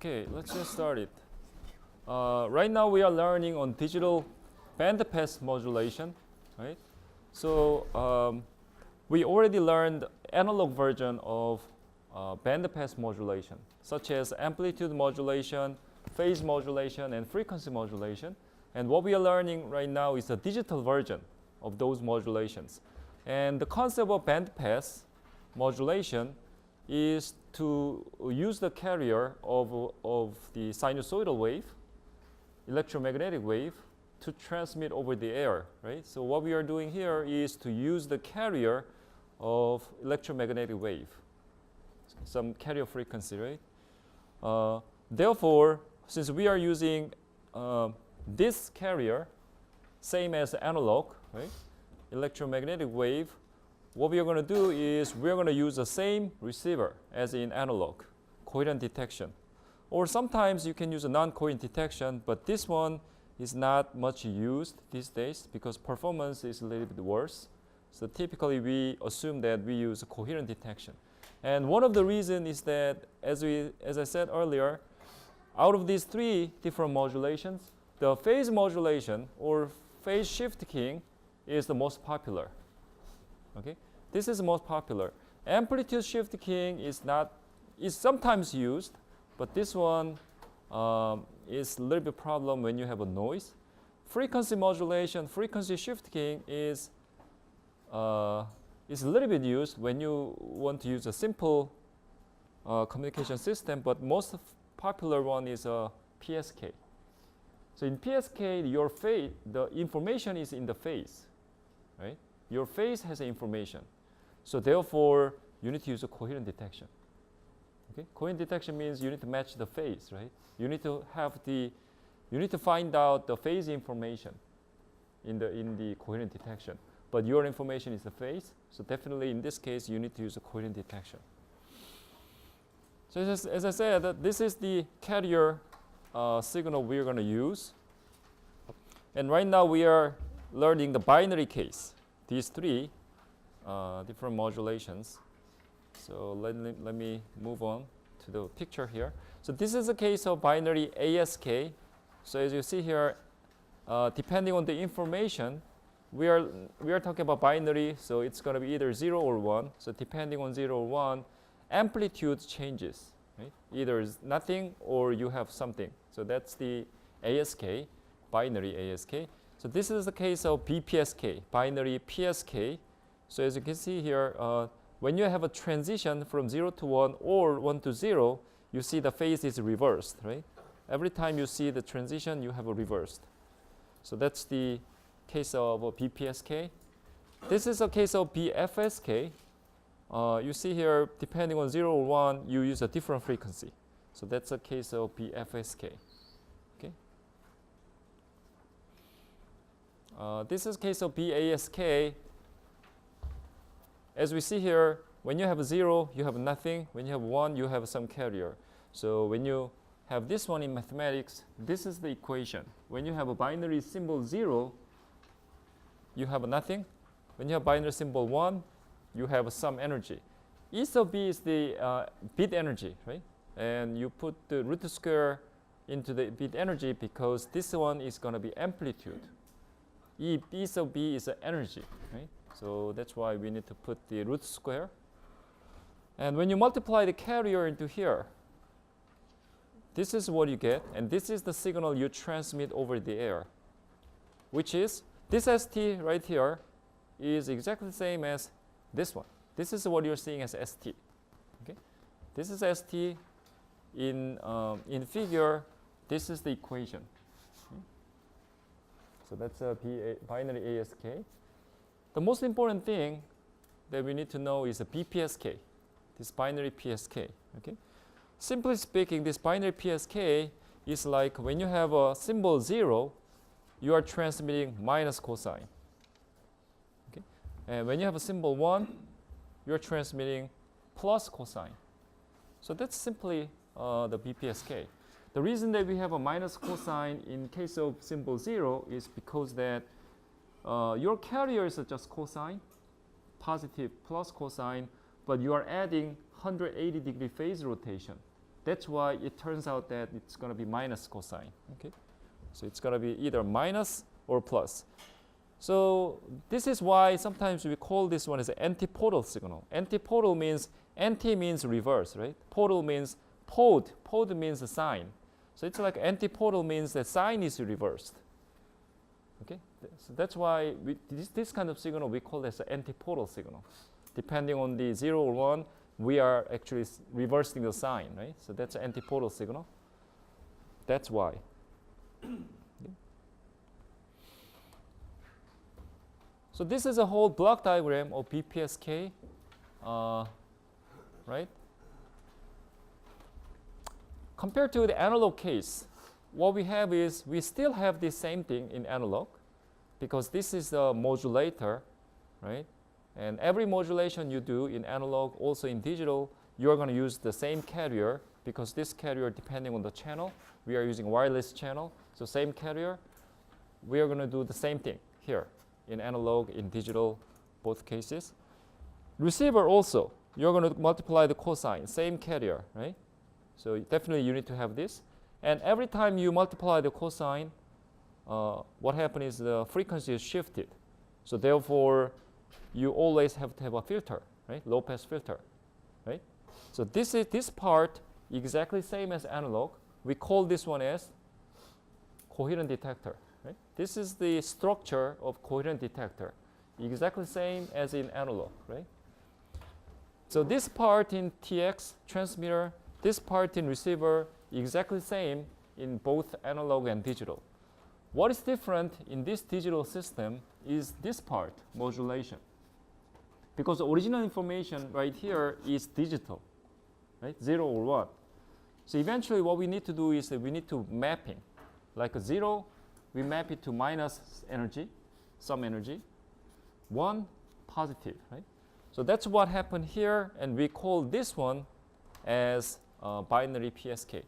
Okay, let's get started. Right now we are learning on digital bandpass modulation, right? So we already learned analog version of bandpass modulation, such as amplitude modulation, phase modulation, and frequency modulation. And what we are learning right now is the digital version of those modulations. And the concept of bandpass modulation is to use the carrier of the sinusoidal wave, electromagnetic wave, to transmit over the air, right? So what we are doing here is to use the carrier of electromagnetic wave, some carrier frequency, right? Therefore, since we are using this carrier, same as analog, right? Electromagnetic wave, what we are going to do is we are going to use the same receiver as in analog, coherent detection. Or sometimes you can use a non-coherent detection, but this one is not much used these days because performance is a little bit worse. So typically we assume that we use a coherent detection. And one of the reasons is that, as I said earlier, out of these three different modulations, the phase modulation or phase shift keying is the most popular. Okay, this is the most popular. Amplitude shift keying is sometimes used, but this one is a little bit problem when you have a noise. Frequency modulation, frequency shift keying is a little bit used when you want to use a simple communication system, but most popular one is PSK. So in PSK, your phase, the information is in the phase, right? Your phase has information. So therefore, you need to use a coherent detection. Okay? Coherent detection means you need to match the phase, right? You need to find out the phase information in the coherent detection. But your information is the phase, so definitely in this case, you need to use a coherent detection. So as I said, this is the carrier signal we are going to use. And right now we are learning the binary case, these three different modulations. So let me move on to the picture here. So this is a case of binary ASK. So as you see here, depending on the information, we are talking about binary, so it's going to be either 0 or 1. So depending on 0 or 1, amplitude changes, right? Either is nothing or you have something. So that's the ASK, binary ASK. So this is the case of BPSK, binary PSK. So as you can see here, when you have a transition from 0 to 1 or 1 to 0, you see the phase is reversed, right? Every time you see the transition, you have a reversed. So that's the case of BPSK. This is a case of BFSK. You see here, depending on 0 or 1, you use a different frequency. So that's a case of BFSK. Okay. This is case of BASK. As we see here, when you have a 0, you have nothing. When you have 1, you have some carrier. So when you have this one in mathematics, this is the equation. When you have a binary symbol 0, you have nothing. When you have binary symbol 1, you have some energy. E sub b is the bit energy, right? And you put the root square into the bit energy because this one is going to be amplitude. E sub b is energy, right? So that's why we need to put the root square. And when you multiply the carrier into here, this is what you get, and this is the signal you transmit over the air, which is this ST right here is exactly the same as this one. This is what you're seeing as ST. Okay, this is ST in figure. This is the equation. Okay. So that's a binary ASK. The most important thing that we need to know is a BPSK, this binary PSK. Okay, simply speaking, this binary PSK is like when you have a symbol 0, you are transmitting minus cosine. Okay, and when you have a symbol 1, you're transmitting plus cosine. So that's simply the BPSK. The reason that we have a minus cosine in case of symbol 0 is because that your carrier is just cosine, positive plus cosine, but you are adding 180 degree phase rotation. That's why it turns out that it's going to be minus cosine. Okay, so it's going to be either minus or plus. So this is why sometimes we call this one as an antipodal signal. Antipodal means anti means reverse, right? Podal means pod. Pod means a sign. So it's like antipodal means the sign is reversed. Okay, so that's why this kind of signal we call this an antipodal signal. Depending on the 0 or 1, we are actually reversing the sign, right? So that's an antipodal signal. That's why. Okay. So this is a whole block diagram of BPSK, right? Compared to the analog case, what we have is we still have the same thing in analog because this is a modulator, right? And every modulation you do in analog, also in digital, you are going to use the same carrier because this carrier, depending on the channel, we are using wireless channel. So same carrier, we are going to do the same thing here in analog, in digital, both cases. Receiver also, you're going to multiply the cosine, same carrier, right? So definitely you need to have this. And every time you multiply the cosine, what happens is the frequency is shifted. So therefore, you always have to have a filter, right? Low pass filter, right? So this part exactly same as analog. We call this one as coherent detector, right? This is the structure of coherent detector, exactly same as in analog, right? So this part in TX transmitter, this part in receiver, exactly same in both analog and digital. What is different in this digital system is this part, modulation. Because the original information right here is digital, right? 0 or 1. So eventually what we need to do is that we need to mapping. Like a 0, we map it to minus energy, some energy. 1, positive, right? So that's what happened here, and we call this one as binary PSK.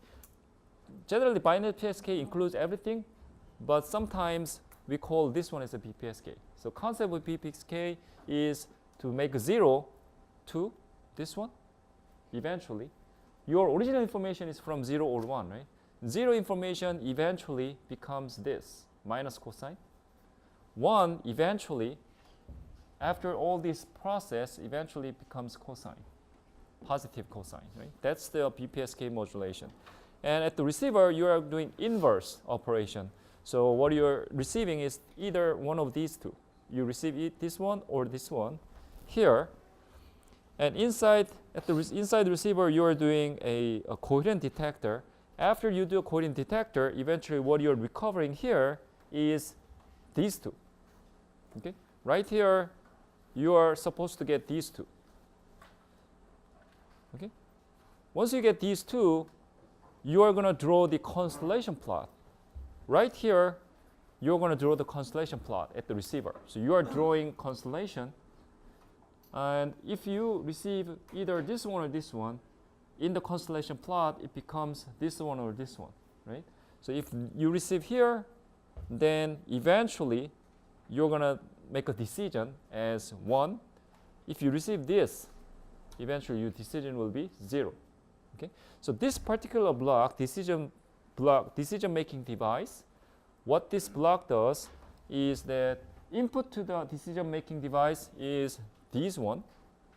Generally, binary PSK includes everything, but sometimes we call this one as a BPSK. So concept of BPSK is to make 0 to this one, eventually. Your original information is from 0 or 1, right? 0 information eventually becomes this, minus cosine. 1 eventually, after all this process, eventually becomes cosine, positive cosine, right? That's the BPSK modulation. And at the receiver, you are doing inverse operation. So what you're receiving is either one of these two. You receive this one or this one here. And inside the receiver, you are doing a coherent detector. After you do a coherent detector, eventually what you're recovering here is these two. Okay? Right here, you are supposed to get these two. Okay? Once you get these two, you are going to draw the constellation plot. Right here, you're going to draw the constellation plot at the receiver. So you are drawing constellation. And if you receive either this one or this one, in the constellation plot, it becomes this one or this one, right? So if you receive here, then eventually you're going to make a decision as 1. If you receive this, eventually your decision will be 0. Okay? So this particular block, decision-making device, what this block does is that input to the decision-making device is these one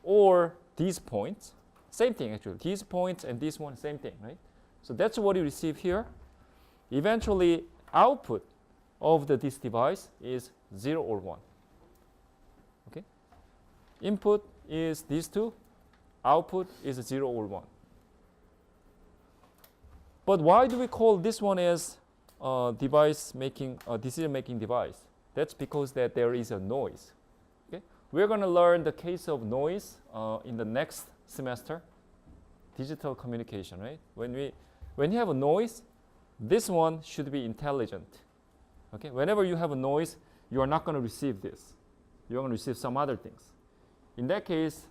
or these points. Same thing actually. These points and this one, same thing, right? So that's what you receive here. Eventually, output of this device is 0 or 1. Okay? Input is these two. Output is 0 or 1. But why do we call this one as decision-making device? That's because that there is a noise. Okay? We're going to learn the case of noise in the next semester, digital communication, right? When you have a noise, this one should be intelligent. Okay? Whenever you have a noise, you are not going to receive this. You're going to receive some other things. In that case,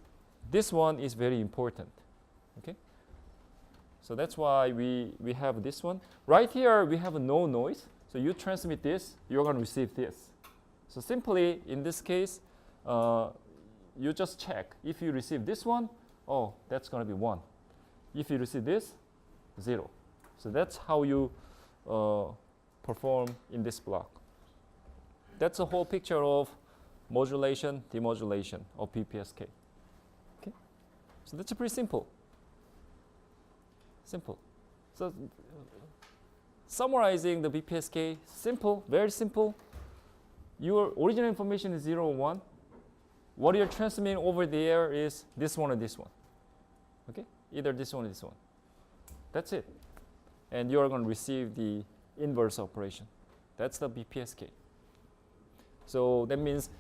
this one is very important. Okay? So that's why we have this one. Right here, we have no noise. So you transmit this, you're going to receive this. So simply, in this case, you just check. If you receive this one, oh, that's going to be 1. If you receive this, 0. So that's how you perform in this block. That's the whole picture of modulation, demodulation of BPSK. Okay? So that's pretty simple. Simple. So summarizing the BPSK, simple, very simple. Your original information is 0 or 1. What you're transmitting over the air is this one or this one. Okay? Either this one or this one. That's it. And you're going to receive the inverse operation. That's the BPSK. So that means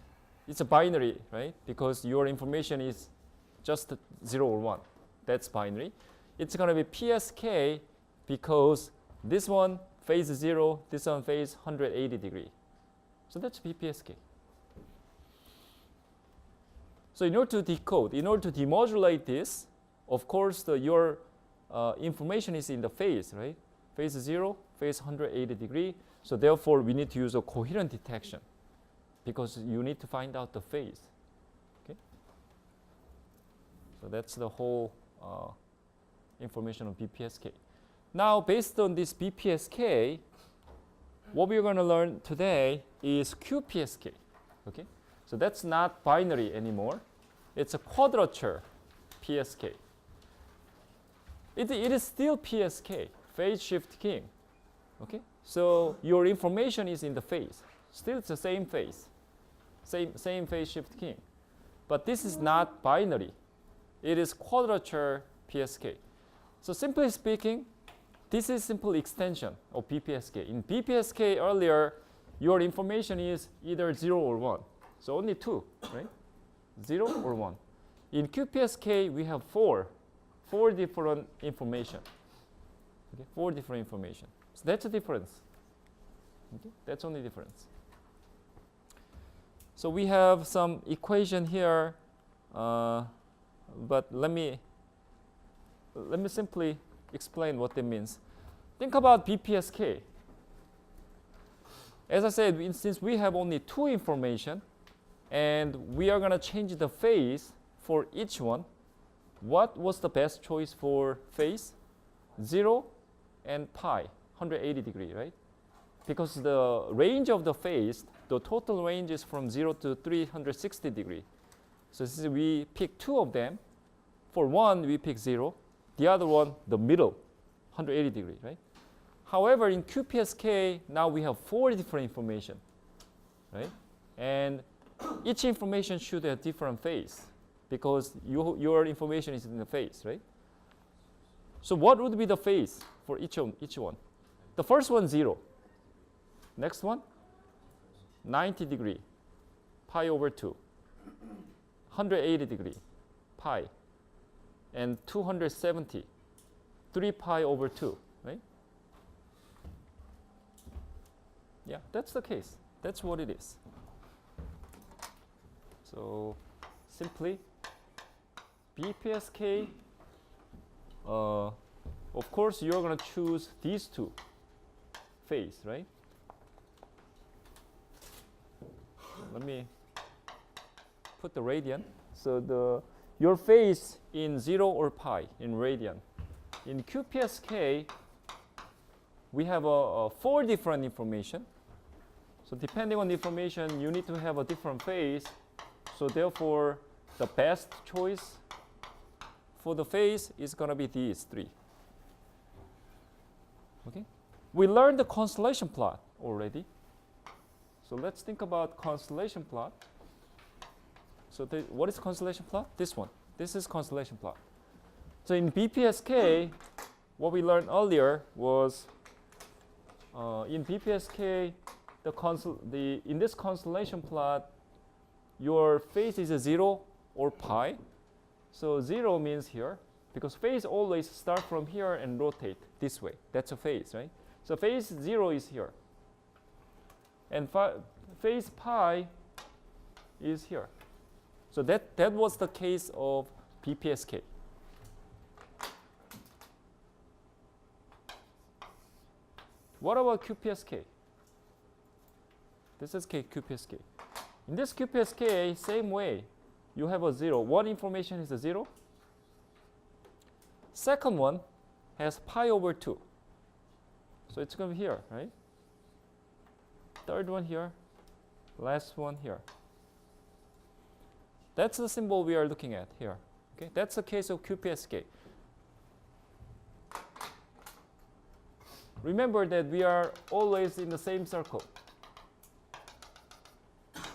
it's a binary, right? Because your information is just 0 or 1. That's binary. It's going to be PSK because this one phase 0, this one phase 180 degree. So that's BPSK. So in order to decode, in order to demodulate this, of course, your information is in the phase, right? Phase 0, phase 180 degree. So therefore, we need to use a coherent detection because you need to find out the phase. Okay? So that's the whole information on BPSK. Now, based on this BPSK, what we're going to learn today is QPSK. Okay? So that's not binary anymore. It's a quadrature PSK. It is still PSK, phase shift keying. Okay? So your information is in the phase. Still it's the same phase. Same phase shift keying. But this is not binary. It is quadrature PSK. So simply speaking, this is simple extension of BPSK. In BPSK earlier, your information is either 0 or 1. So only 2, right? 0 or 1. In QPSK, we have 4 different information. Okay? 4 different information. So that's the difference. Okay? That's only difference. So we have some equation here, but let me simply explain what that means. Think about BPSK. As I said, since we have only 2 information, and we are going to change the phase for each one, what was the best choice for phase? 0 and pi, 180 degree, right? Because the range of the phase, the total range is from 0 to 360 degree. So since we pick 2 of them, for one we pick 0, the other one the middle, 180 degree, right? However, in QPSK, now we have 4 different information, right? And each information should have different phase because your information is in the phase, right? So what would be the phase for each one? The first one, 0. Next one, 90 degree, pi over 2. 180 degree, pi. And 270, 3 pi over 2, right? Yeah, that's the case. That's what it is. So simply, BPSK, of course, you're going to choose these 2 phase, right? Let me put the radian. So your phase in 0 or pi in radian. In QPSK, we have 4 different information. So depending on the information, you need to have a different phase. So therefore, the best choice for the phase is going to be these 3. Okay? We learned the constellation plot already. So let's think about constellation plot. So what is constellation plot? This one. This is constellation plot. So in BPSK, what we learned earlier was in BPSK, in this constellation plot, your phase is a 0 or pi. So 0 means here, because phase always start from here and rotate this way. That's a phase, right? So phase 0 is here. And phase pi is here. So that was the case of BPSK. What about QPSK? This is QPSK. In this QPSK, same way. You have a 0. One information is a 0. Second one, has pi over 2. So it's going to be here, right? Third one here, last one here. That's the symbol we are looking at here. Okay, that's the case of QPSK. Remember that we are always in the same circle.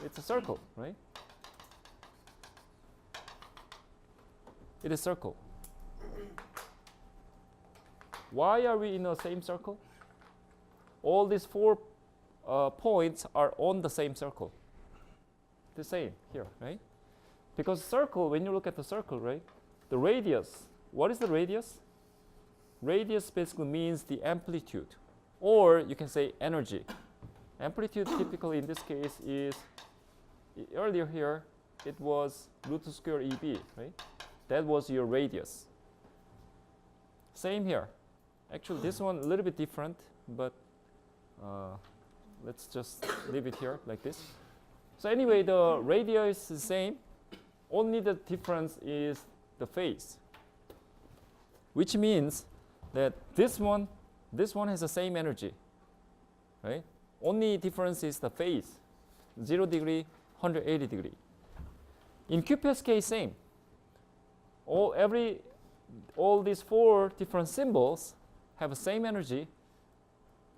It's a circle, right? It is a circle. Why are we in the same circle? All these 4 points are on the same circle. The same here, right? Because circle, when you look at the circle, right? The radius, what is the radius? Radius basically means the amplitude, or you can say energy. Amplitude typically in this case is, earlier here, it was root square EB, right? That was your radius. Same here. Actually, this one a little bit different, but let's just leave it here like this. So anyway, the radius is the same. Only the difference is the phase, which means that this one has the same energy, right? Only difference is the phase, 0 degree, 180 degree. In QPSK, same. All these 4 different symbols have the same energy,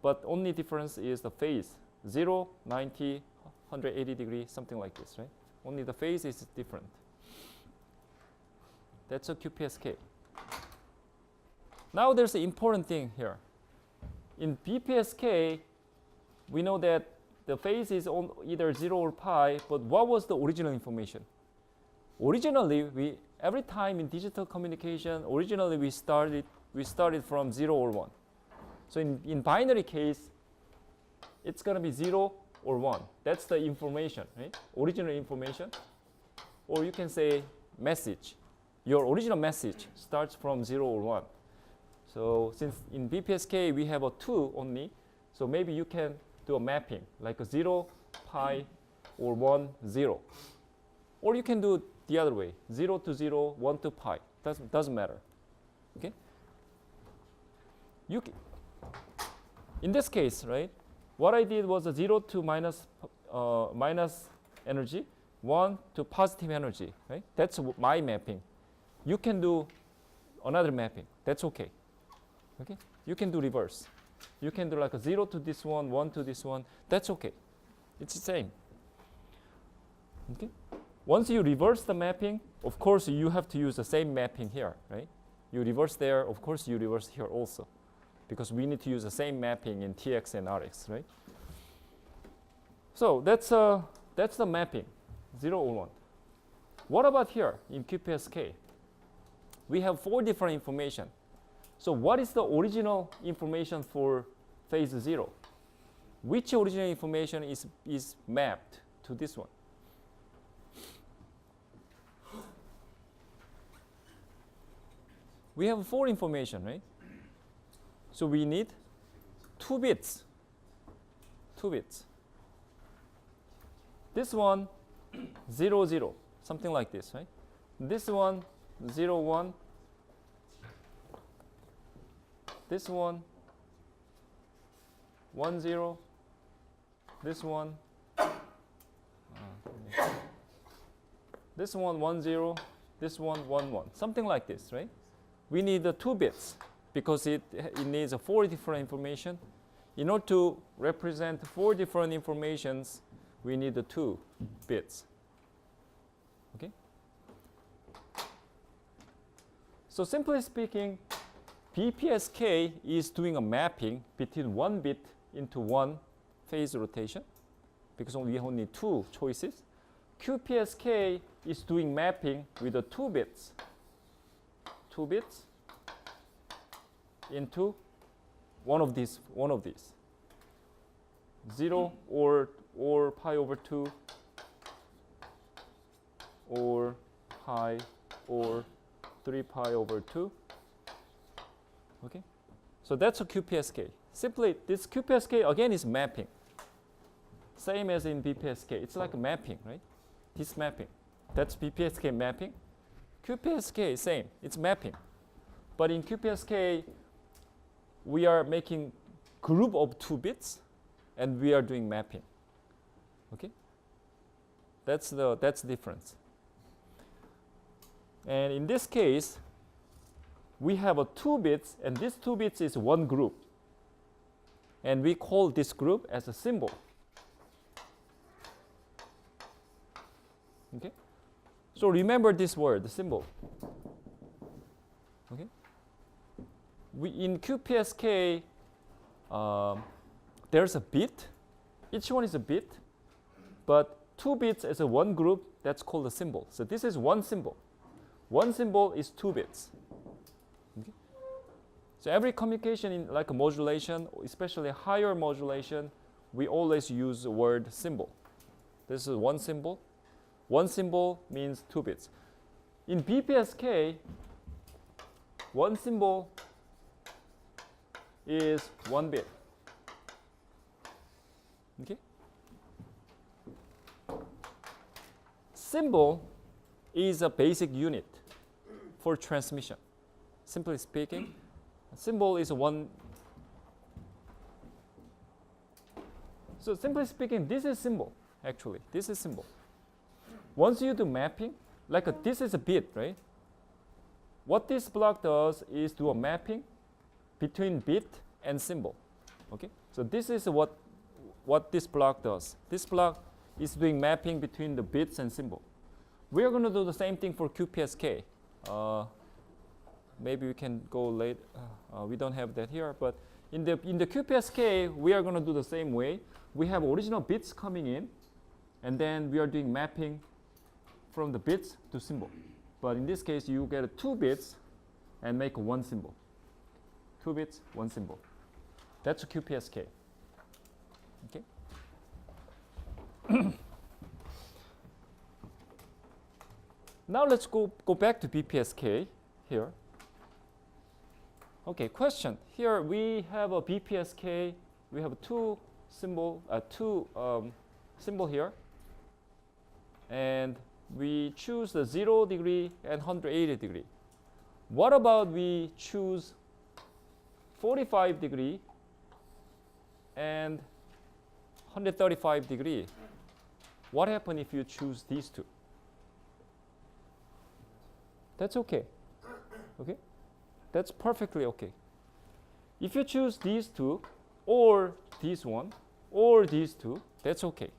but only difference is the phase, 0, 90, 180 degree, something like this, right? Only the phase is different. That's a QPSK. Now there's an important thing here. In BPSK, we know that the phase is on either 0 or pi, but what was the original information? Originally, every time in digital communication, originally we started from 0 or 1. So in binary case, it's going to be 0 or 1. That's the information, right? Original information. Or you can say message. Your original message starts from 0 or 1. So since in BPSK we have a 2 only, so maybe you can do a mapping like a 0, pi, or 1, 0. Or you can do it the other way, 0 to 0, 1 to pi. Doesn't matter. Okay? In this case, right, what I did was a 0 to minus energy, 1 to positive energy. Right? That's my mapping. You can do another mapping. That's okay. Okay? You can do reverse. You can do like a 0 to this one, 1 to this one. That's okay. It's the same. Okay? Once you reverse the mapping, of course you have to use the same mapping here, right? You reverse there, of course you reverse here also, because we need to use the same mapping in TX and RX, right? So that's the mapping, 0 or 1. What about here in QPSK? We have 4 different information. So what is the original information for phase 0? Which original information is mapped to this one? We have 4 information, right? So we need 2 bits. 2 bits. This one, 0, 0, something like this, right? This one, 0, 1. This one, 1, 0. This one, this one, 1, 0. This one, 1, 1. Something like this, right? We need the 2 bits because it needs 4 different information. In order to represent 4 different informations, we need the 2 bits. Okay? So simply speaking, BPSK is doing a mapping between 1 bit into 1 phase rotation because we only need 2 choices. QPSK is doing mapping with the 2 bits. 2 bits into one of these. 0 or pi over 2 or pi or 3 pi over 2. Okay? So that's a QPSK. Simply, this QPSK again is mapping. Same as in BPSK. It's like a mapping, right? This mapping. That's BPSK mapping. QPSK, same. It's mapping. But in QPSK, we are making group of 2 bits, and we are doing mapping. Okay, that's the difference. And in this case, we have a 2 bits, and this 2 bits is one group, and we call this group as a symbol. Okay, so remember this word, the symbol. Okay, we in QPSK, there's a bit. Each one is a bit, but 2 bits as a one group. That's called a symbol. So this is one symbol. One symbol is 2 bits. Okay? So every communication in like a modulation, especially higher modulation, we always use the word symbol. This is one symbol. One symbol means 2 bits. In BPSK, one symbol is 1 bit. Okay? Symbol is a basic unit for transmission. Simply speaking, a symbol is one. So simply speaking, this is symbol. Actually, this is symbol. Once you do mapping, like this is a bit, right? What this block does is do a mapping between bit and symbol. Okay, so this is what this block does. This block is doing mapping between the bits and symbol. We are going to do the same thing for QPSK. Maybe we can go late. We don't have that here, but in the QPSK, we are going to do the same way. We have original bits coming in, and then we are doing mapping from the bits to symbol. But in this case, you get 2 bits and make one symbol. 2 bits, one symbol. That's a QPSK. Okay. Now let's go back to BPSK here. Okay, question. Here we have a BPSK. We have two symbol here, and we choose the 0 degree and 180 degree. What about we choose 45 degree and 135 degree? What happens if you choose these two? That's okay. Okay? That's perfectly okay. If you choose these two, or this one, or these two, that's okay.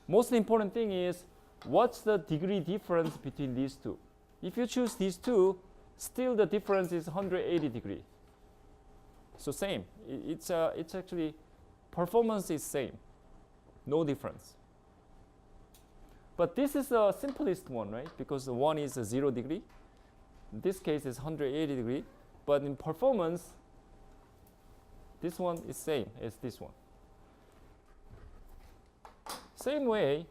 Most important thing is, what's the degree difference between these two? If you choose these two, still the difference is 180 degree. So same. It's actually, performance is same. No difference. But this is the simplest one, right? Because the one is a 0 degree. In this case is 180 degree. But in performance, this one is same as this one. Same way,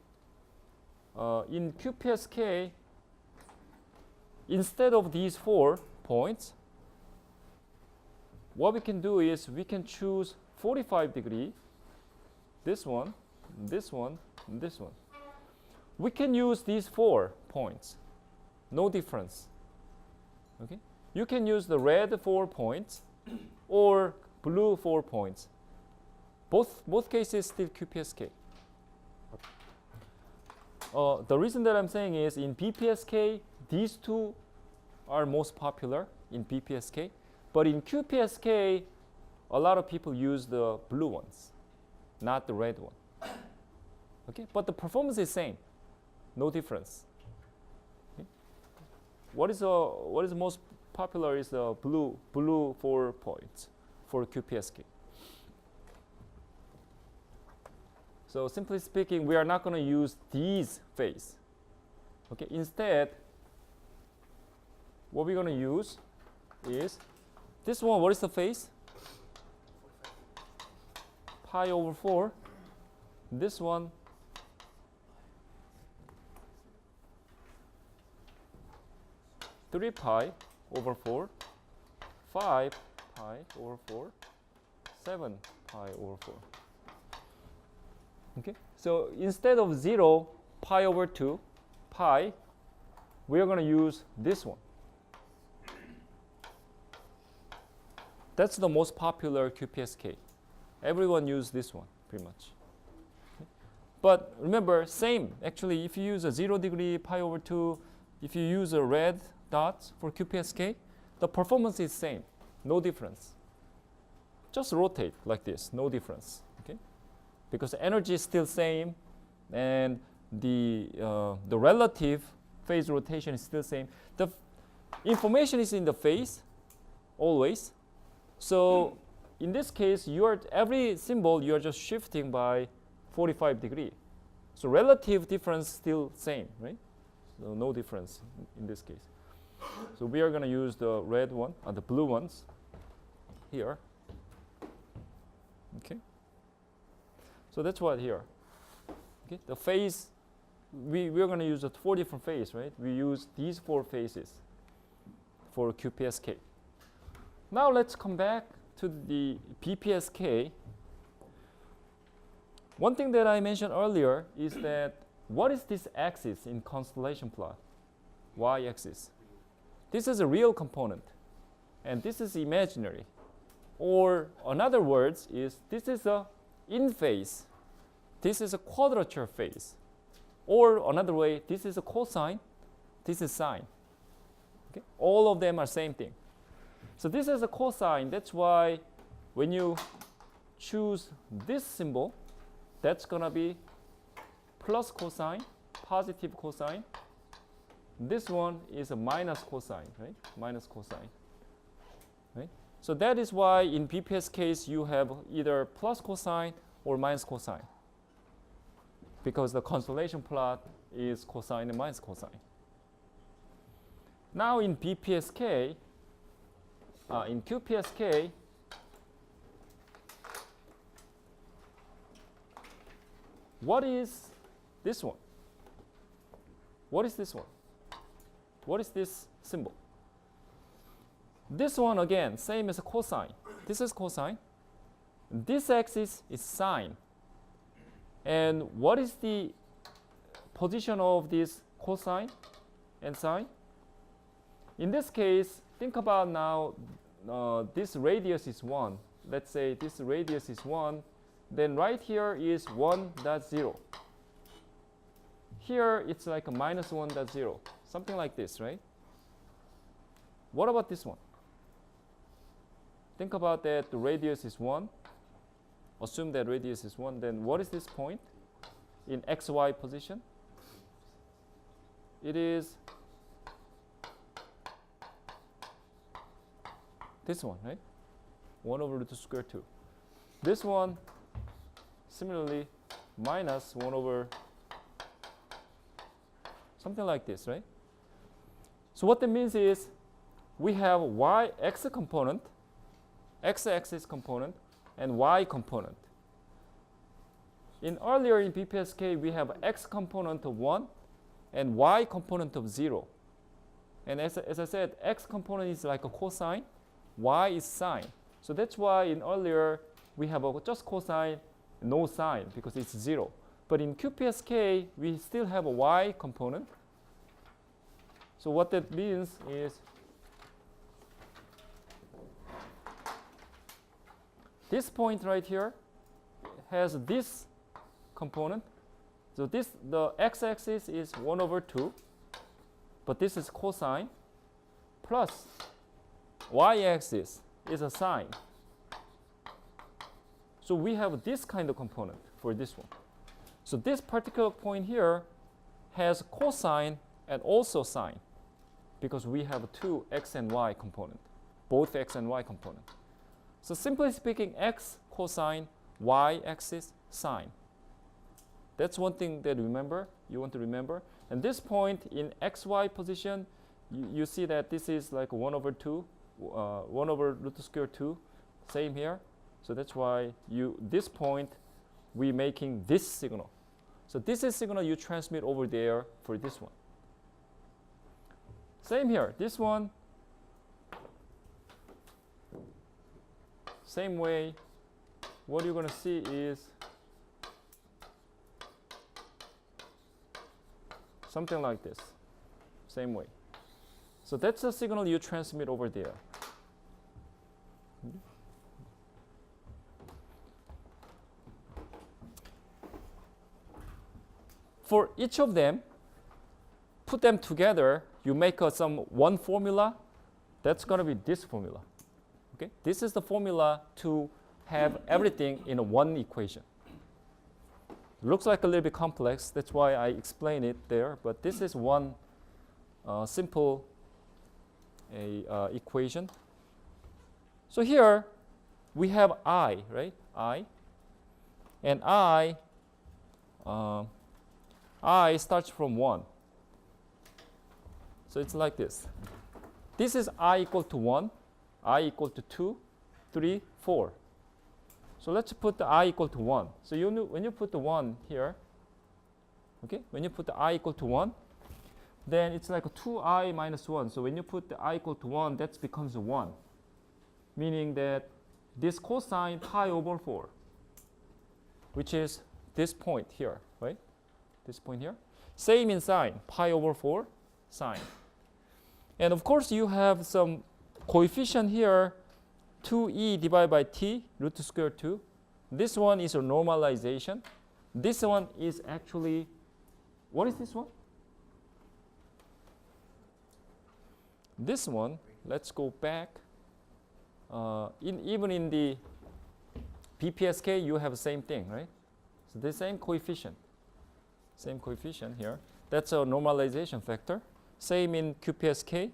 in QPSK, instead of these 4 points, what we can do is we can choose 45 degree, this one, this one, and this one. We can use these 4 points. No difference. Okay? You can use the red 4 points or blue 4 points. Both cases still QPSK. The reason that I'm saying is in BPSK, these two are most popular in BPSK. But in QPSK, a lot of people use the blue ones, not the red one. Okay? But the performance is same. No difference. Okay? What is most popular is the blue 4 points for QPSK. So simply speaking, we are not going to use these phase. Okay, instead, what we're going to use is this one. What is the phase? Pi over 4. This one, (3 pi over 4), 5 pi over 4, 7 pi over 4. Okay, so instead of 0, pi over 2, pi, we are going to use this one. That's the most popular QPSK. Everyone uses this one, pretty much. Okay. But remember, same. Actually, if you use a 0 degree, pi over 2, if you use a red dot for QPSK, the performance is same. No difference. Just rotate like this, no difference. Okay? Because the energy is still same, and the relative phase rotation is still same. The information is in the phase, always. So in this case, every symbol you are just shifting by 45 degree. So relative difference still same, right? So no difference in this case. So we are going to use the red one, the blue ones here. Okay. So that's what here. Okay. The phase, we are going to use the 4 different phases, right? We use these 4 phases for QPSK. Now let's come back to the BPSK. One thing that I mentioned earlier is that what is this axis in constellation plot? Y-axis. This is a real component, and this is imaginary. Or in other words, this is a in phase. This is a quadrature phase. Or another way, this is a cosine. This is sine. Okay? All of them are same thing. So this is a cosine. That's why when you choose this symbol, that's going to be plus cosine, positive cosine. This one is a minus cosine, right? Minus cosine. Right? So that is why in BPS case you have either plus cosine or minus cosine, because the constellation plot is cosine and minus cosine. Now in BPSK, in QPSK, what is this one? What is this one? What is this symbol? This one again, same as a cosine. This is cosine. This axis is sine. And what is the position of this cosine and sine? In this case, think about now, this radius is 1. Let's say this radius is 1. Then right here is 1.0. Here it's like a minus 1.0. Something like this, right? What about this one? Think about that the radius is 1. Assume that radius is 1. Then what is this point in xy position? It is this one, right? 1 over root square 2. This one, similarly, minus 1 over something like this, right? So what that means is we have x component, x-axis component, and y component. Earlier in BPSK, we have x component of 1 and y component of 0. And as I said, x component is like a cosine, y is sine. So that's why in earlier we have just cosine, no sine, because it's 0. But in QPSK, we still have a y component. So what that means is this point right here has this component. So the x-axis is 1 over 2, but this is cosine, plus y-axis is a sine. So we have this kind of component for this one. So this particular point here has cosine and also sine, because we have two x and y component, both x and y component. So simply speaking, x cosine, y axis sine. That's one thing that you want to remember. And this point in xy position, you see that this is like 1 over 2, 1 over root square 2, same here. So that's why this point, we making this signal. So this is signal you transmit over there for this one. Same here, this one, same way, what you're going to see is something like this, same way. So that's the signal you transmit over there. For each of them, put them together, you make one formula. That's going to be this formula. Okay? This is the formula to have everything in one equation. Looks like a little bit complex. That's why I explain it there. But this is one simple equation. So here we have I, right? I. And I starts from 1. So it's like this. This is I equal to 1, I equal to 2, 3, 4. So let's put the I equal to 1. So when you put the 1 here, okay, when you put the I equal to 1, then it's like a 2I minus 1. So when you put the I equal to 1, that becomes a 1. Meaning that this cosine pi over 4, which is this point here, right? This point here. Same in sine, pi over 4 sine. And of course you have some coefficient here, 2e divided by t, root square 2. This one is a normalization. This one is actually, what is this one? This one, let's go back. Even in the BPSK, you have the same thing, right? So the same coefficient here. That's a normalization factor. Same in QPSK.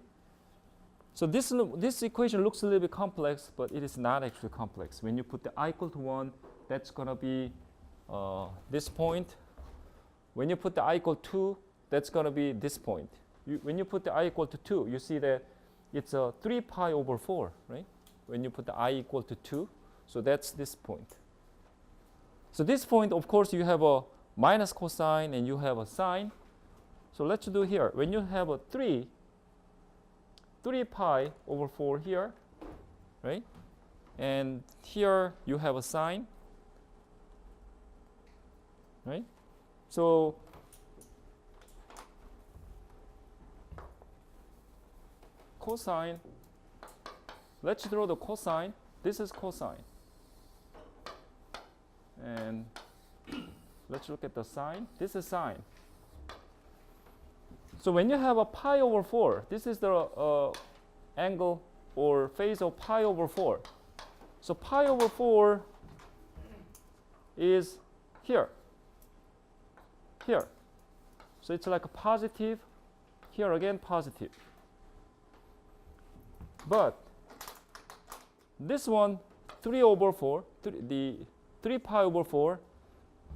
So this equation looks a little bit complex, but it is not actually complex. When you put the I equal to 1, that's going to be this point. When you put the I equal to 2, that's going to be this point. When you put the I equal to 2, you see that it's a 3 pi over 4, right? When you put the I equal to 2, so that's this point. So this point, of course, you have a minus cosine and you have a sine. So let's do here. When you have a 3 pi over 4 here, right? And here you have a sine, right? So cosine, let's draw the cosine. This is cosine. And let's look at the sine. This is sine. So when you have a pi over 4, this is the angle or phase of pi over 4. So pi over 4 is here. Here. So it's like a positive. Here again, positive. But this one, 3 over 4, the 3 pi over 4,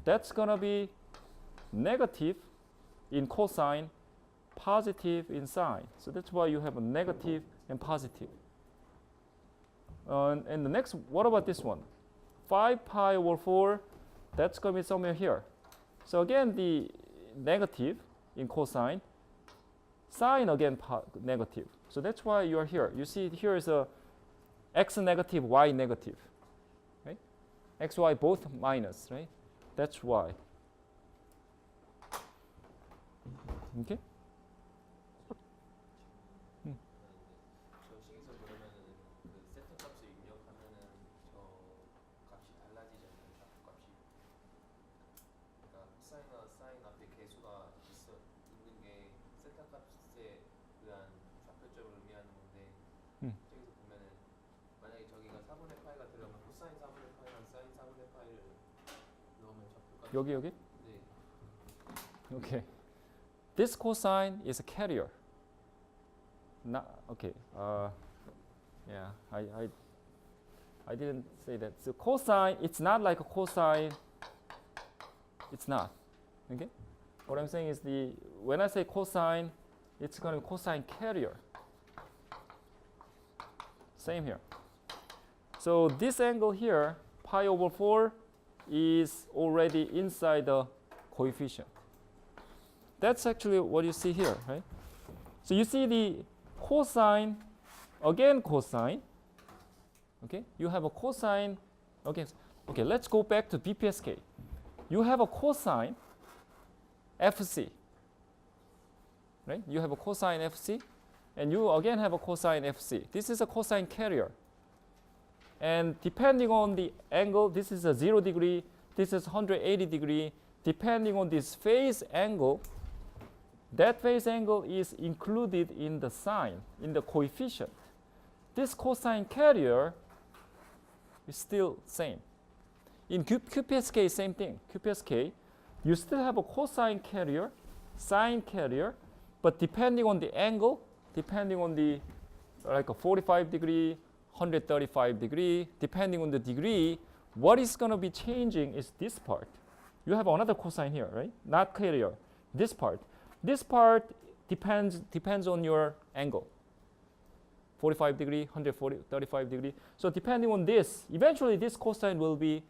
that's going to be negative in cosine, positive in sine. So that's why you have a negative and positive. And the next, what about this one? 5 pi over 4, that's going to be somewhere here. So again, the negative in cosine, sine again negative. So that's why you are here. You see here is a x negative, y negative, right? X, y both minus, right? That's why. Okay? 정식에서 그러면은 그 세트 값을 입력하면은 저 값이 달라지지 않나요? 값이. 그러니까 코사인과 사인 앞에 개수가 있는 게 세타 값에 의한 좌표점을 의미하는 건데 저기서 보면은 만약에 저기가 4분의 파이가 들어가면 코사인 4분의 파이랑 사인 4분의 파이를 넣으면 좌표값이 여기? 네. Okay. This cosine is a carrier. Not okay. Yeah, I didn't say that. So cosine, it's not like a cosine. It's not. Okay. What I'm saying is when I say cosine, it's going to be cosine carrier. Same here. So this angle here, pi over 4, is already inside the coefficient. That's actually what you see here, right? So you see the cosine, again cosine. Okay, you have a cosine. Okay, let's go back to BPSK. You have a cosine FC, right? You have a cosine FC, and you again have a cosine FC. This is a cosine carrier. And depending on the angle, this is a 0 degree, this is 180 degree. Depending on this phase angle, that phase angle is included in the sign, in the coefficient. This cosine carrier is still same. In QPSK, same thing. QPSK, you still have a cosine carrier, sine carrier, but depending on the angle, depending on the like a 45 degree, 135 degree, depending on the degree, what is going to be changing is this part. You have another cosine here, right? Not carrier. This part. This part depends on your angle. 45 degree, 135 degree. So depending on this, eventually this cosine will be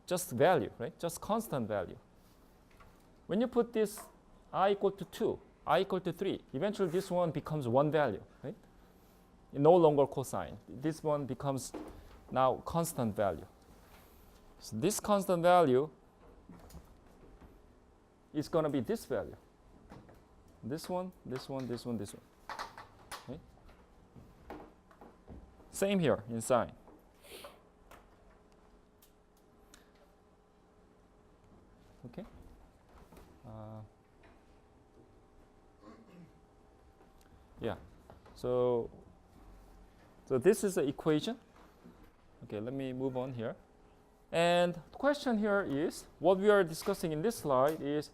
just value, right? Just constant value. When you put this I equal to 2, I equal to 3, eventually this one becomes one value, right? No longer cosine. This one becomes now constant value. So this constant value is going to be this value. This one, this one, this one, this one. Okay? Same here in sine. Okay. Yeah. So this is the equation. Okay, let me move on here. And the question here is, what we are discussing in this slide is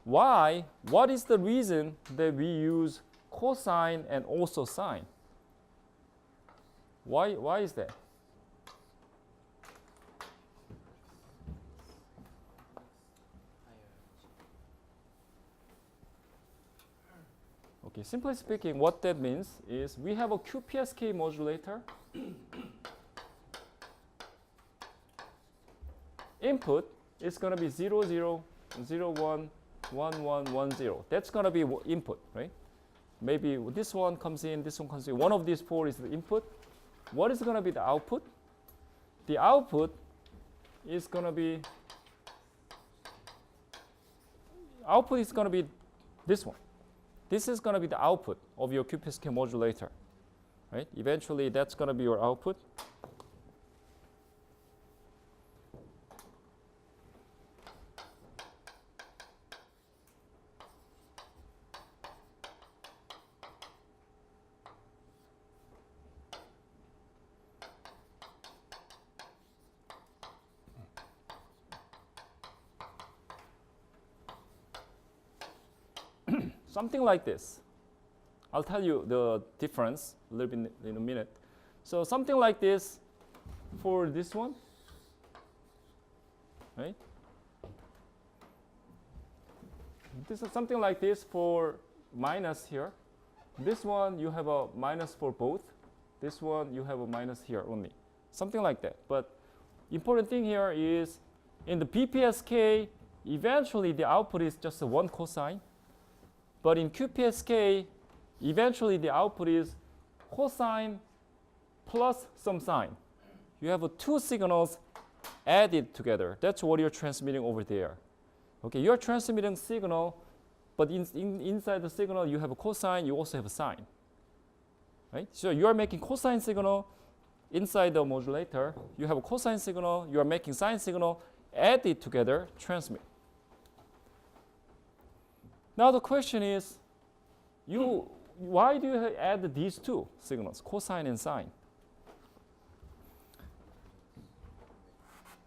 why, what is the reason that we use cosine and also sine? Why is that? Okay, simply speaking, what that means is we have a QPSK modulator. Input is going to be 0, 0, 0, 1, 1, 1, 1, 0. That's going to be input, right? Maybe this one comes in, this one comes in. One of these four is the input. What is going to be the output? The output is going to be this one. This is going to be the output of your QPSK modulator, right? Eventually, that's going to be your output. Something like this. I'll tell you the difference a little bit in a minute. So something like this for this one, right? This is something like this for minus here. This one you have a minus for both. This one you have a minus here only. Something like that. But important thing here is in the BPSK, eventually the output is just a one cosine. But in QPSK, eventually the output is cosine plus some sine. You have two signals added together. That's what you're transmitting over there. Okay, you're transmitting signal, but inside the signal you have a cosine, you also have a sine. Right? So you are making cosine signal inside the modulator. You have a cosine signal, you are making sine signal, added together, transmit. Now the question is, why do you add these two signals, cosine and sine?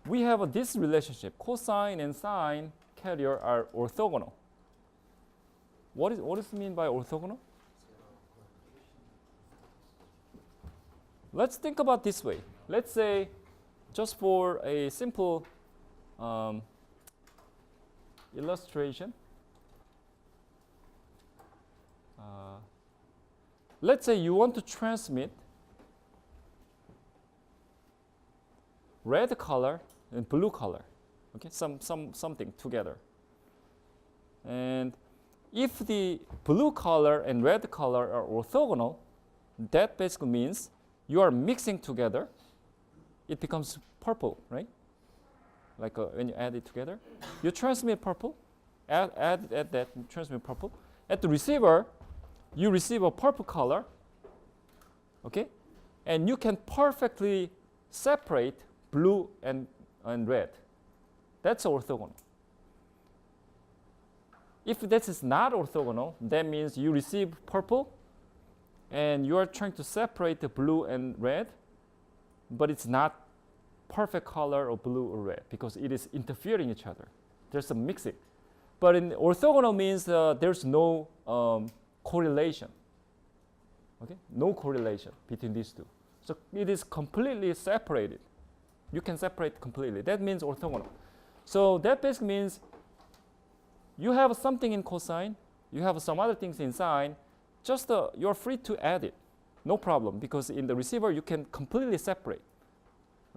We have this relationship. Cosine and sine carrier are orthogonal. What does it mean by orthogonal? Let's think about this way. Let's say, just for a simple illustration, let's say you want to transmit red color and blue color, okay, something together. And if the blue color and red color are orthogonal, that basically means you are mixing together. It becomes purple, right? Like when you add it together, you transmit purple. Add that, you transmit purple. At the receiver, you receive a purple color, okay? And you can perfectly separate blue and red. That's orthogonal. If this is not orthogonal, that means you receive purple and you are trying to separate the blue and red, but it's not perfect color of blue or red because it is interfering each other. There's some mixing. But in orthogonal means there's no correlation. Okay? No correlation between these two. So it is completely separated. You can separate completely. That means orthogonal. So that basically means you have something in cosine, you have some other things in sine, just you're free to add it. No problem, because in the receiver you can completely separate.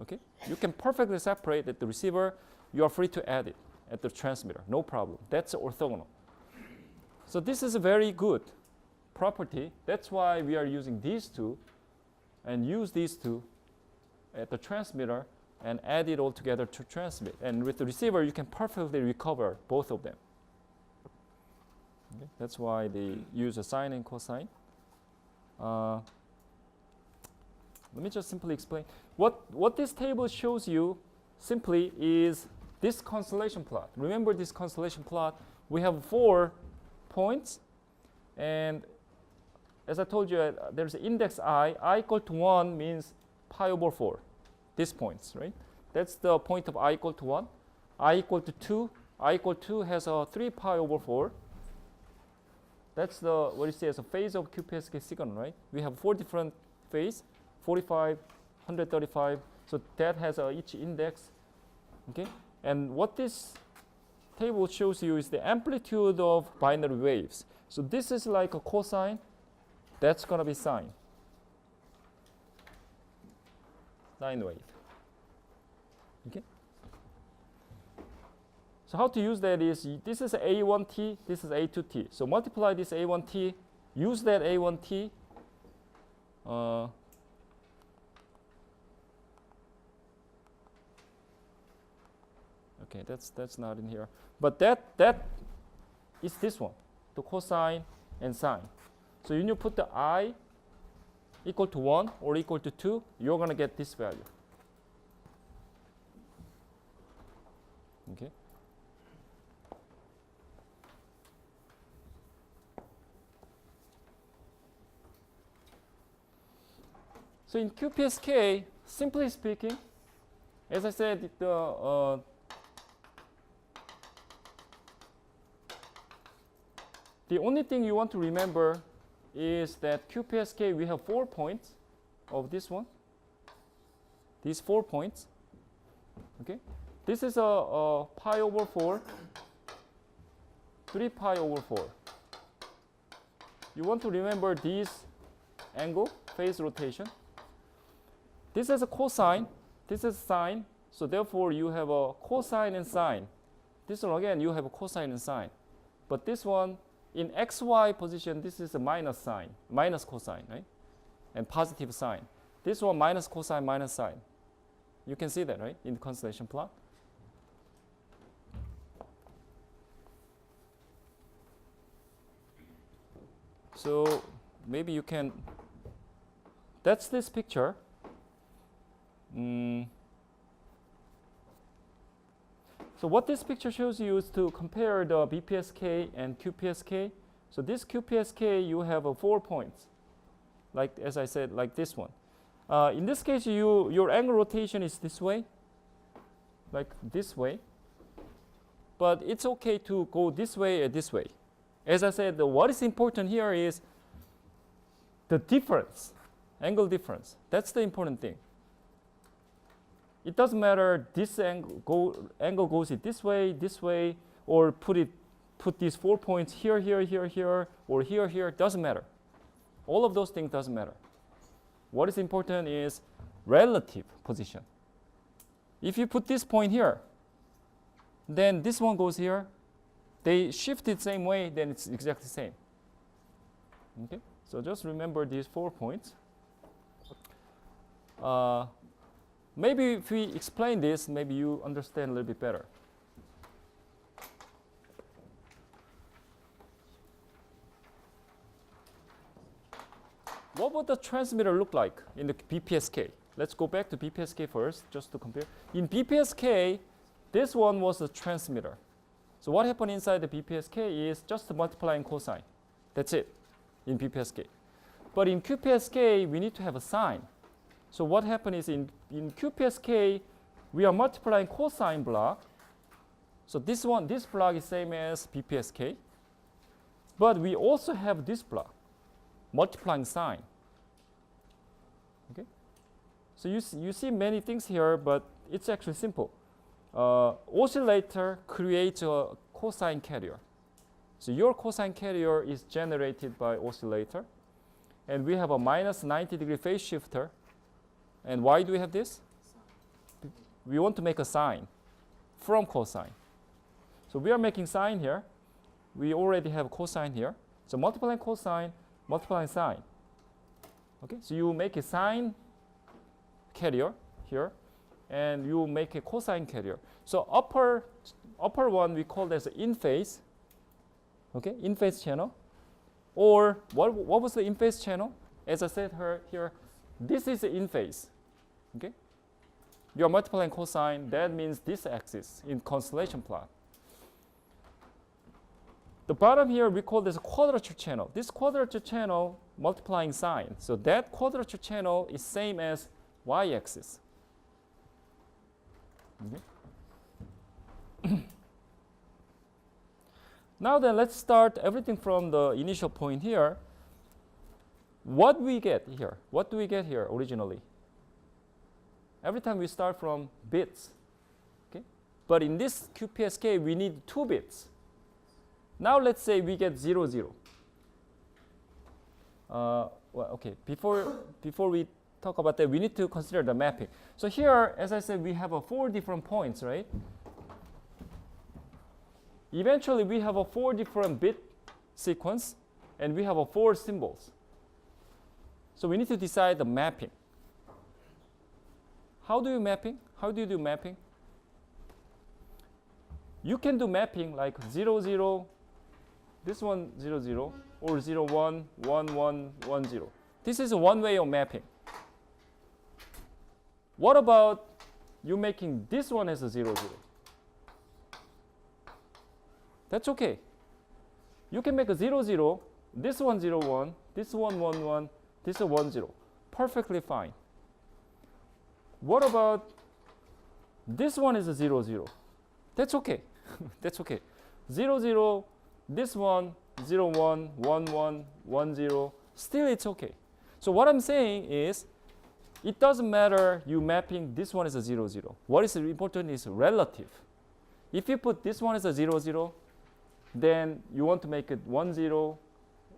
Okay? You can perfectly separate at the receiver, you are free to add it at the transmitter. No problem. That's orthogonal. So this is a very good property. That's why we are using these two and use these two at the transmitter and add it all together to transmit. And with the receiver, you can perfectly recover both of them. Okay? That's why they use a sine and cosine. Let me just simply explain. What this table shows you simply is this constellation plot. Remember this constellation plot? We have 4 points. And as I told you, there's an index I equal to 1 means pi over 4. These points, right? That's the point of I equal to 1. I equal to 2. I equal to 2 has a 3 pi over 4. That's the what you see as a phase of QPSK signal, right? We have 4 different phase, 45, 135. So that has each index. Okay? And what this table shows you is the amplitude of binary waves. So this is like a cosine. That's going to be sine. Sine wave. Okay? So how to use that is, this is A1t, this is A2t. So multiply this A1t, use that A1t. Okay, that's not in here. But that is this one, the cosine and sine. So when you put the I equal to 1 or equal to 2, you're going to get this value. Okay. So in QPSK, simply speaking, as I said, the only thing you want to remember is that QPSK, we have 4 points of this one. These 4 points. Okay. This is a pi over 4, 3 pi over 4. You want to remember these angle, phase rotation. This is a cosine, this is sine, so therefore you have a cosine and sine. This one again, you have a cosine and sine. But this one, in xy position, this is a minus sine, minus cosine, right? And positive sine. This one minus cosine, minus sine. You can see that, right, in the constellation plot. So maybe you can, that's this picture. So what this picture shows you is to compare the BPSK and QPSK. So this QPSK, you have 4 points, like as I said, like this one. In this case, your angle rotation is this way, like this way. But it's okay to go this way or this way. As I said, what is important here is the difference, angle difference. That's the important thing. It doesn't matter this angle goes it this way, or put these 4 points here, here, here, here, or here, here. Doesn't matter. All of those things doesn't matter. What is important is relative position. If you put this point here, then this one goes here. They shift it same way, then it's exactly the same. Okay. So just remember these 4 points. Maybe if we explain this, maybe you understand a little bit better. What would the transmitter look like in the BPSK? let's go back to BPSK first, just to compare. In BPSK, this one was the transmitter. So what happened inside the BPSK is just multiplying cosine. That's it in BPSK. But in QPSK, we need to have a sign. So what happened is in QPSK, we are multiplying cosine block. So this block is same as BPSK. But we also have this block, multiplying sine. Okay? So you see many things here, but it's actually simple. Oscillator creates a cosine carrier. So your cosine carrier is generated by oscillator. And we have a minus 90 degree phase shifter. And why do we have this? We want to make a sine from cosine. So we are making sine here. We already have cosine here. So multiplying cosine, multiplying sine. Okay, so you make a sine carrier here, and you make a cosine carrier. So upper one we call this in phase. Okay, in phase channel. Or what was the in phase channel? As I said here, this is the in phase. Okay, you are multiplying cosine. That means this axis in constellation plot. The bottom here we call this quadrature channel. This quadrature channel multiplying sine. So that quadrature channel is same as y-axis. Okay. Now then, let's start everything from the initial point here. What we get here? What do we get here originally? Every time we start from bits. Okay? But in this QPSK, we need 2 bits. Now let's say we get 0, 0. Well, okay. Before we talk about that, we need to consider the mapping. So here, as I said, we have 4 different points, right? Eventually, we have a 4 different bit sequence, and we have 4 symbols. So we need to decide the mapping. How do you mapping? How do you do mapping? You can do mapping like 0, 0, this one 0, 0, or 0, 1, 1, 1, 1, 0. This is one way of mapping. What about you making this one as a 0, 0? That's okay. You can make a 0, 0, this one 0, 1, this one 1, 1, this one 1, 0. Perfectly fine. What about this one is a 0, 0? That's okay. That's okay. 0, 0, this one 0, 1, 1, 1, 1, 0. Still it's okay. So what I'm saying is, it doesn't matter you mapping this one as a 0, 0. What is important is relative. If you put this one as a 0, 0, then you want to make it 1, 0,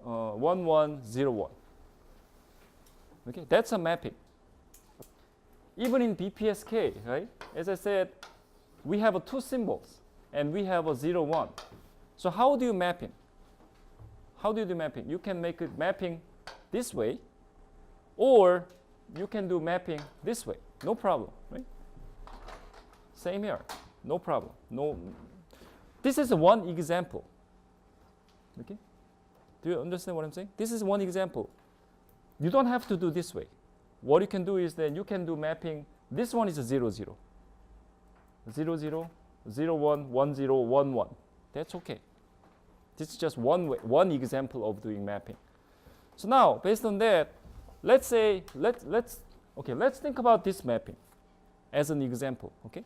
1, 1, 0, 1. Okay, that's a mapping. Even in BPSK, right? As I said, we have 2 symbols, and we have a 0, 1. So how do you mapping? How do you do mapping? You can make it mapping this way, or you can do mapping this way. No problem, right? Same here. No problem. No. This is one example. Okay? Do you understand what I'm saying? This is one example. You don't have to do this way. What you can do is that you can do mapping. This one is a 0, 0. 0, 0, 0, 1, 1, 0, 1, 1. That's okay. This is just one way, one example of doing mapping. So now, based on that, let's say let's think about this mapping as an example. Okay,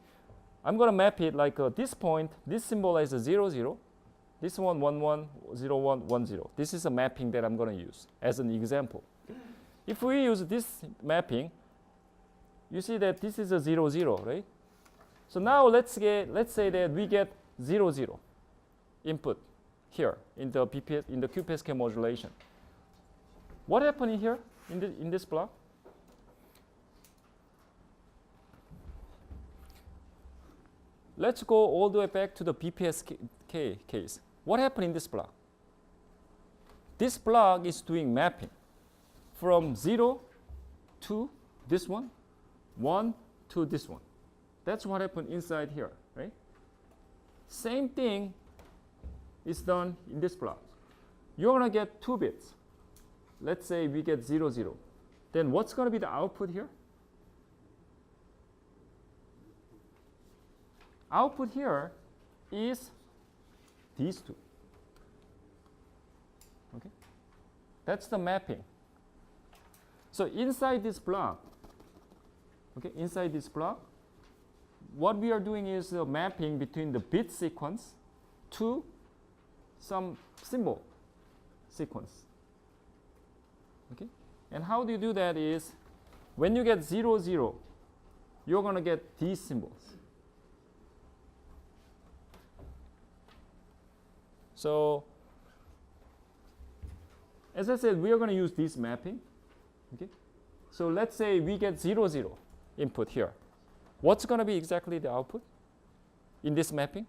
I'm gonna map it like this point. This symbol is a 0, 0. This one 1, 1, 0, 1, 1, 0. This is a mapping that I'm gonna use as an example. If we use this mapping, you see that this is a 0, 0, right? So now let's say that we get 0, 0 input here in the QPSK modulation. What happened here in this block? Let's go all the way back to the BPSK case. What happened in this block? This block is doing mapping from 0 to this one, 1 to this one. That's what happened inside here, right? Same thing is done in this block. You're going to get 2 bits. Let's say we get 0, 0. Then what's going to be the output here? output here is these two. Okay, that's the mapping. So inside this block, okay, inside this block, what we are doing is mapping between the bit sequence to some symbol sequence. Okay, and how do you do that is when you get 0, 0, you're going to get these symbols. So as I said, we are going to use this mapping. Okay, so let's say we get 0, 0 input here. What's going to be exactly the output in this mapping?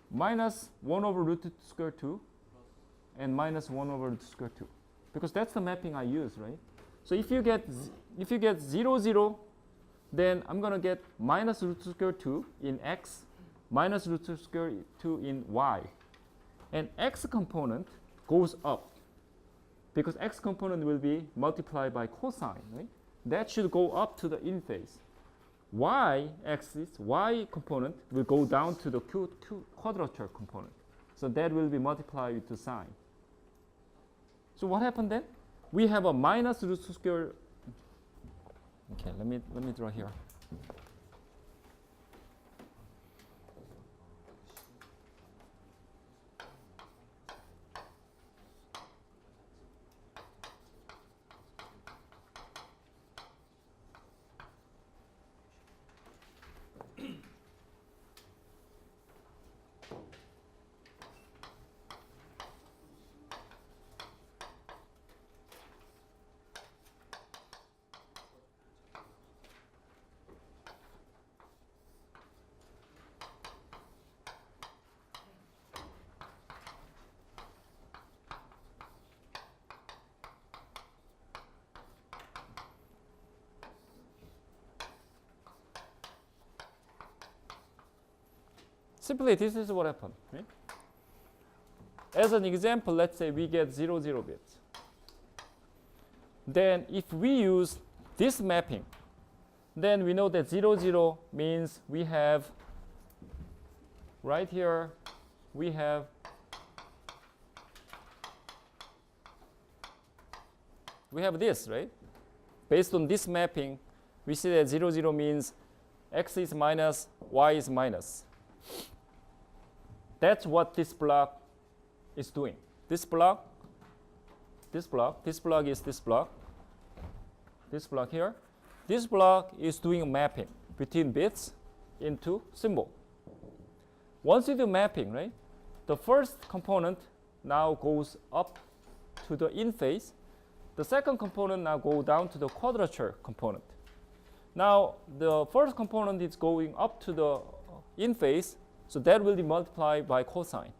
Minus 1 over root 2 square 2 and minus 1 over root square 2, because that's the mapping I use, right? So if you get 0, 0, then I'm going to get minus root 2 square 2 in x, minus root 2 square 2 in y. And x component goes up, because x component will be multiplied by cosine, right? That should go up to the in phase. Y axis, y component will go down to the Q quadrature component. So that will be multiplied with the sine. So what happened then? We have a minus root 2 square. Okay, let me draw here. Simply, this is what happened. Right? As an example, let's say we get 0, 0 bits. Then if we use this mapping, then we know that 0, 0 means we have right here, we have this, right? Based on this mapping, we see that 0, 0 means x is minus, y is minus. That's what this block is doing. This block is this block. This block here. This block is doing a mapping between bits into symbol. Once you do mapping, right, the first component now goes up to the in phase. The second component now goes down to the quadrature component. Now the first component is going up to the in phase. So that will be multiplied by cosine.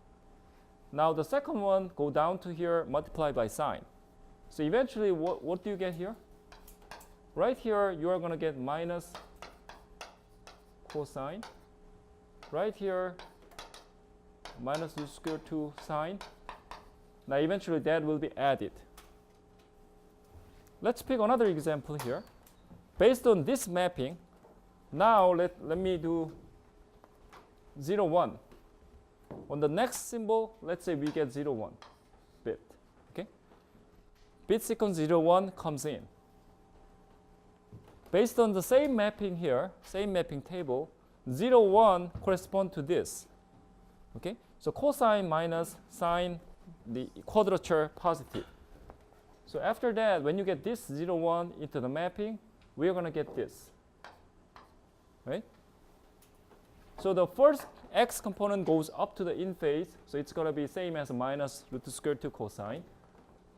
Now the second one go down to here, multiplied by sine. So eventually, what do you get here? Right here, you are going to get minus cosine. Right here, minus root square 2 sine. Now eventually, that will be added. Let's pick another example here. Based on this mapping, now let me do 0, 1. On the next symbol, let's say we get 0, 1 bit. Okay? Bit sequence 0, 1 comes in. Based on the same mapping here, same mapping table, 0, 1 correspond to this. Okay? So cosine minus sine, the quadrature positive. So after that, when you get this 0, 1 into the mapping, we are going to get this. Right? So the first x component goes up to the in phase, so it's going to be same as minus root 2 square 2 cosine.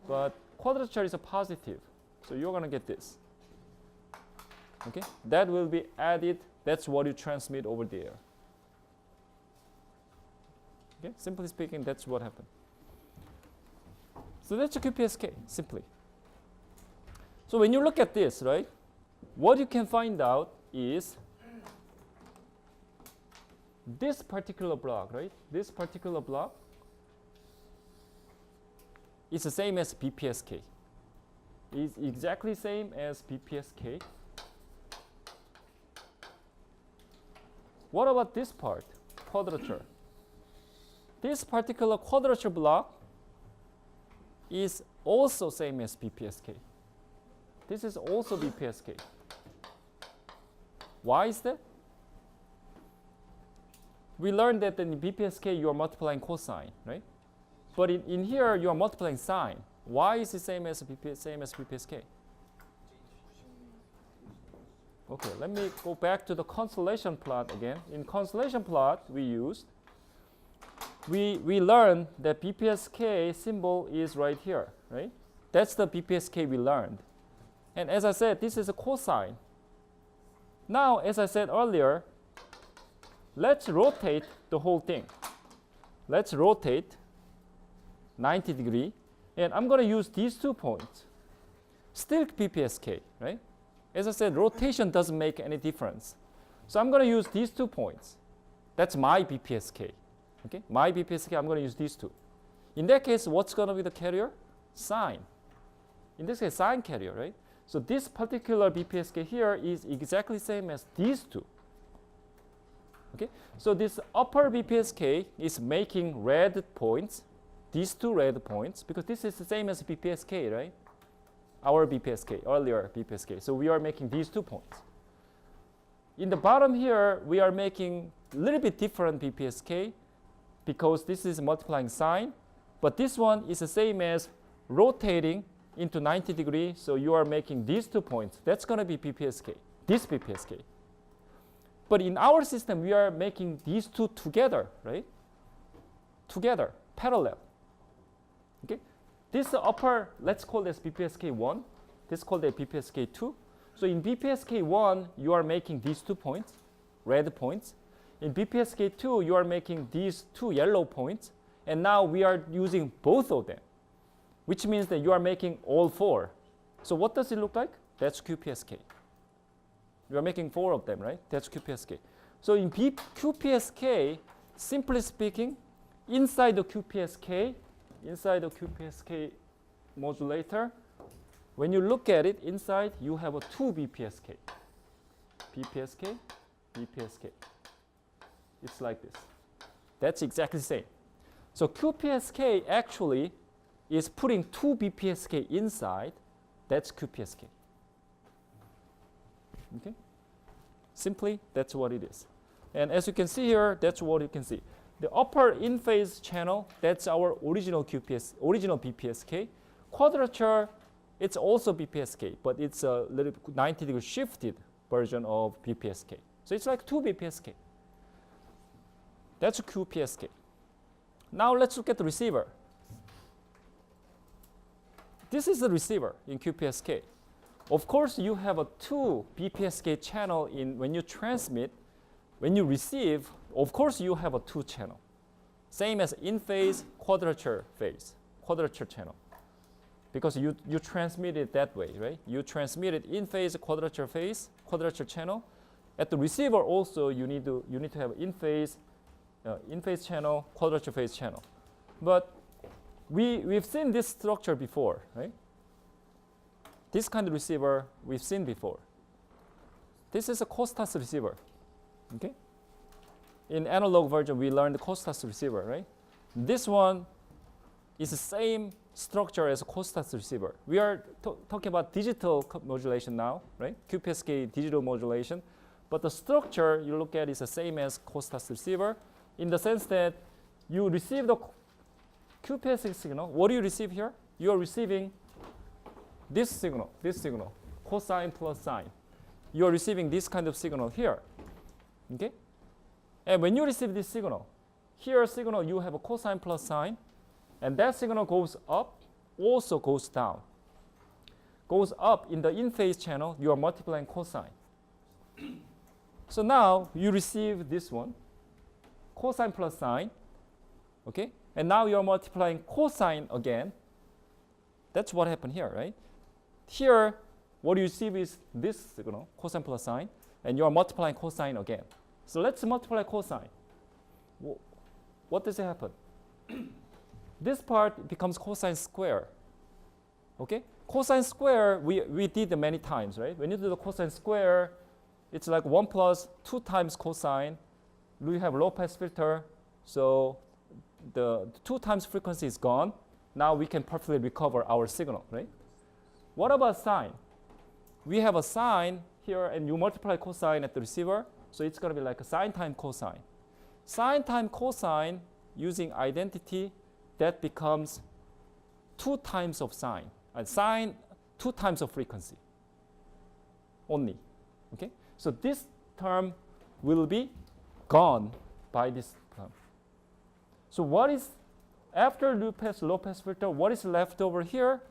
But quadrature is a positive, so you're going to get this. Okay, that will be added. That's what you transmit over there. Okay, simply speaking, that's what happened. So that's a QPSK, simply. So when you look at this, right, what you can find out is this particular block, right? This particular block is the same as BPSK. is exactly same as BPSK. What about this part, quadrature? This particular quadrature block is also same as BPSK. This is also BPSK. Why is that? We learned that in BPSK you are multiplying cosine, right? But in here you are multiplying sine. Why is it same as BPSK? Okay, let me go back to the constellation plot again. In constellation plot we learned that BPSK symbol is right here, right? That's the BPSK we learned. And as I said, this is a cosine. Now, as I said earlier, let's rotate the whole thing. Let's rotate 90 degree, and I'm going to use these 2 points. Still BPSK, right? As I said, rotation doesn't make any difference. So I'm going to use these 2 points. That's my BPSK. Okay, my BPSK, I'm going to use these 2. In that case, what's going to be the carrier? Sine. In this case, sine carrier, right? So this particular BPSK here is exactly same as these 2. Okay, so this upper BPSK is making red points, these 2 red points, because this is the same as BPSK, right? Our BPSK, earlier BPSK. So we are making these 2 points. In the bottom here, we are making a little bit different BPSK because this is multiplying sine, but this one is the same as rotating into 90 degrees, so you are making these 2 points. That's going to be BPSK, this BPSK. But in our system, we are making these 2 together, right? Together, parallel. Okay? This upper, let's call this BPSK 1. This is called a BPSK 2. So in BPSK 1, you are making these 2 points, red points. In BPSK 2, you are making these 2 yellow points. And now we are using both of them, which means that you are making all 4. So what does it look like? That's QPSK. You are making 4 of them, right? That's QPSK. So in QPSK, simply speaking, inside the QPSK modulator, when you look at it inside, you have a 2 BPSK. BPSK, BPSK. It's like this. That's exactly the same. So QPSK actually is putting 2 BPSK inside. That's QPSK. Okay? Simply, that's what it is. And as you can see here, that's what you can see. The upper in-phase channel, that's our original BPSK. Quadrature, it's also BPSK, but it's a little 90 degree shifted version of BPSK. So it's like 2 BPSK. That's a QPSK. Now let's look at the receiver. This is the receiver in QPSK. Of course, you have a 2 BPSK channel when you transmit. When you receive, of course, you have a 2 channel. Same as in-phase, quadrature channel. Because you transmit it that way, right? You transmit it in-phase, quadrature channel. At the receiver also, you need to have in-phase channel, quadrature phase channel. But we've seen this structure before, right? This kind of receiver we've seen before. This is a Costas receiver. Okay? In analog version, we learned the Costas receiver, right? This one is the same structure as a Costas receiver. We are talking about digital modulation now, right? QPSK digital modulation. But the structure you look at is the same as Costas receiver in the sense that you receive the QPSK signal. What do you receive here? You are receiving this signal, cosine plus sine. You are receiving this kind of signal here. Okay? And when you receive this signal, here signal you have a cosine plus sine, and that signal goes up, also goes down. Goes up in the in-phase channel, you are multiplying cosine. So now you receive this one, cosine plus sine, okay? And now you are multiplying cosine again. That's what happened here, right? Here, what you receive is this signal, cosine plus sine, and you are multiplying cosine again. So let's multiply cosine. What does it happen? This part becomes cosine square. Okay? cosine square, we did many times, right? When you do the cosine square, it's like 1 plus 2 times cosine. We have low pass filter, so the 2 times frequency is gone. Now we can perfectly recover our signal, right? What about sine? We have a sine here, and you multiply cosine at the receiver, so it's going to be like a sine times cosine. Sine times cosine using identity, that becomes 2 times of sine, and sine 2 times of frequency only. Okay, so this term will be gone by this term. So what is after low pass filter? What is left over here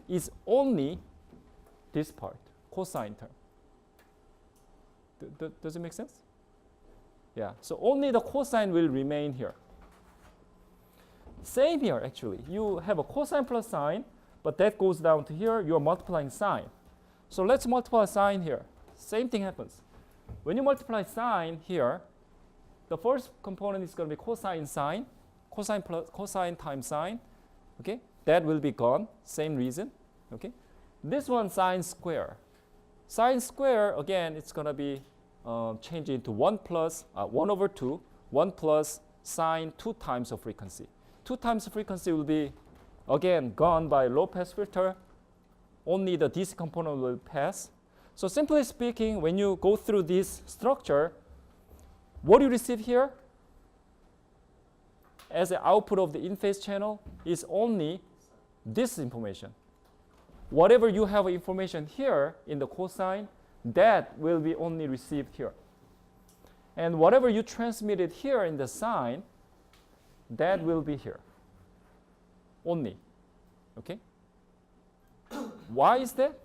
is only this part, cosine term. Does it make sense? Yeah. So only the cosine will remain here. Same here, actually. You have a cosine plus sine, but that goes down to here. You are multiplying sine. So let's multiply sine here. Same thing happens. When you multiply sine here, the first component is going to be cosine sine, cosine plus cosine times sine. Okay, that will be gone. Same reason. Okay, this one sine square. Sine square again, it's going to be changed into 1 plus 1 over 2, 1 plus sine 2 times of frequency. 2 times the frequency will be again gone by low pass filter. Only the DC component will pass. So simply speaking, when you go through this structure, what you receive here as an output of the in-phase channel is only this information. Whatever you have information here in the cosine, that will be only received here. And whatever you transmitted here in the sine, that will be here only. Okay? Why is that?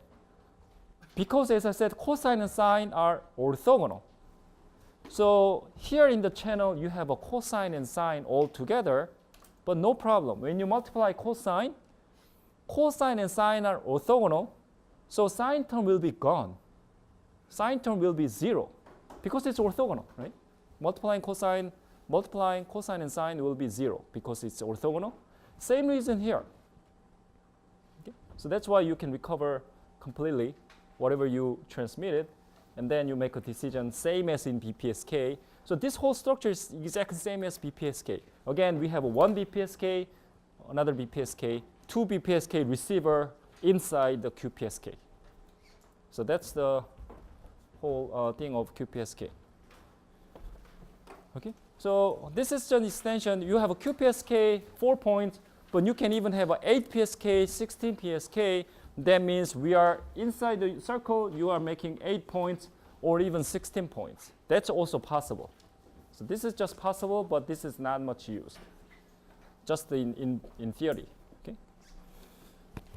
Because as I said, cosine and sine are orthogonal. So here in the channel, you have a cosine and sine all together, but no problem. When you multiply cosine and sine are orthogonal, so sine term will be gone. Sine term will be 0 because it's orthogonal, right? Multiplying cosine and sine will be 0 because it's orthogonal. Same reason here. Okay? So that's why you can recover completely whatever you transmitted, and then you make a decision same as in BPSK. So this whole structure is exactly the same as BPSK. Again, we have a 1 BPSK, another BPSK, 2 BPSK receiver inside the QPSK. So that's the whole thing of QPSK. Okay, so this is an extension. You have a QPSK 4 points, but you can even have a 8 PSK, 16 PSK. That means we are inside the circle, you are making 8 points or even 16 points. That's also possible. So this is just possible, but this is not much used. Just in theory. Okay.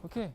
Okay.